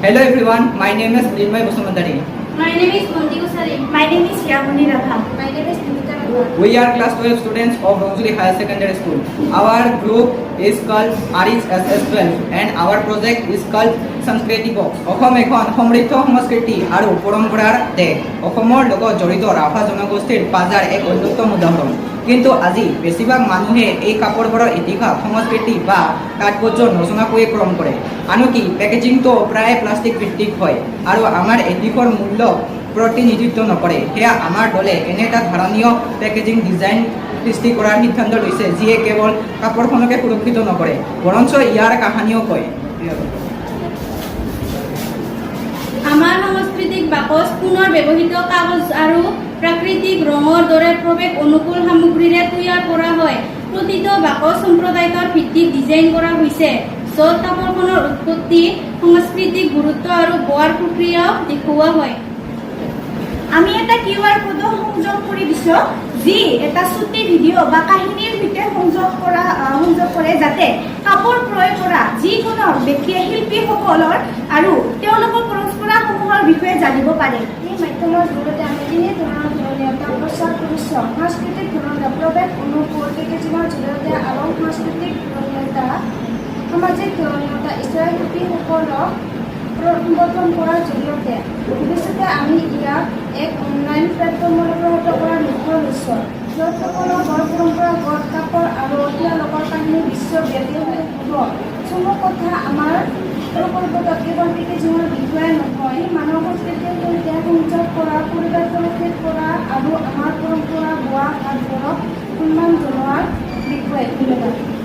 Hello everyone, my name is Nirmay Basumandari. My name is Monty Gosari. My name is Yamuni Radha. My name is Nimita Radha. We are class 12 students of Rosary Higher Secondary School. Our group is called RSS12 and our project is called Sanskriti Box. Assam এখন সমৃদ্ধ সংস্কৃতি আৰু পৰম্পৰাৰ দেশ। অসমৰ লগত জড়িত ৰাভা জনগোষ্ঠীৰ পাজাৰ এক অন্যতম উদাহৰণ। কিন্তু আজি বেছিভাগ মানুহে এই কাপোৰবোৰৰ ইতিহাস সংস্কৃতি বা তাৎপৰ্য নজনাকৈ ক্ৰম কৰে। আনকি পেকেজিংটো প্ৰায় প্লাষ্টিক ভিত্তিক হয় আৰু আমাৰ এদিশৰ মূল্য প্ৰতিনিধিত্ব নকৰে। সেয়া আমাৰ দলে এনে এটা ধাৰণীয় পেকেজিং ডিজাইন সৃষ্টি কৰাৰ সিদ্ধান্ত লৈছে যিয়ে কেৱল কাপোৰখনকে সুৰক্ষিত নকৰে বৰঞ্চ ইয়াৰ কাহিনীও কয়। আমাৰ সাংস্কৃতিক বাকচ পুনৰ ব্যৱহৃত কাগজ আৰু প্ৰাকৃতিক ৰঙৰ দৰে প্ৰৱেশ অনুকূল সামগ্ৰীৰে তৈয়াৰ কৰা হয়। প্ৰতিটো বাকচ সম্প্ৰদায়ৰ ভিত্তিত ডিজাইন কৰা হৈছে য'ত কাপোৰখনৰ উৎপত্তি সাংস্কৃতিক গুৰুত্ব আৰু বোৱাৰ প্ৰক্ৰিয়া দেখুওৱা হয়। আমি এটা QR কোড সংযোগ কৰি দিছো যি এটা ছুটি ভিডিঅ' বা কাহিনীৰ সৈতে সংযোগ কৰে যাতে কাপোৰ ক্ৰয় কৰা যিকোনো ব্যক্তিয়ে শিল্পীসকলৰ আৰু তেওঁলোকৰ পৰম্পৰাসমূহৰ বিষয়ে জানিব পাৰে। এই মাধ্যমৰ জৰিয়তে আমি তিনি ধৰণৰ ধৰণীয়তা প্ৰচাৰ কৰিছোঁ। সাংস্কৃতিক ধৰণীয় প্ৰৱেশ অনুকূল পেকেজিঙৰ জৰিয়তে আৰু সাংস্কৃতিক ধৰণীয়তা সামাজিক ধৰণীয়তা ইছৰাইল শিল্পীসকলক সম্বোধন কৰাৰ জৰিয়তে ভৱিষ্যতে আমি ইয়াক এক অনলাইন প্লেটফৰ্মৰ ব্যৱহৃত কৰাৰ লক্ষ্য লৈছোঁ য'ত সকলো পৰম্পৰাগত কাপোৰ আৰু তেওঁলোকৰ কাহিনী বিশ্বব্যাপী হৈ হ'ব। চমু কথা আমাৰ প্ৰকল্পত কেৱল পেকেজিঙৰ বিষয়ে নহয় মানৱ সংস্কৃতিৰ সৈতে সংযোগ কৰা পৰিৱেশ সুৰক্ষিত কৰা আৰু আমাৰ পৰম্পৰা বোৱা কাপোৰক সন্মান জনোৱাৰ বিষয়ে ধন্যবাদ।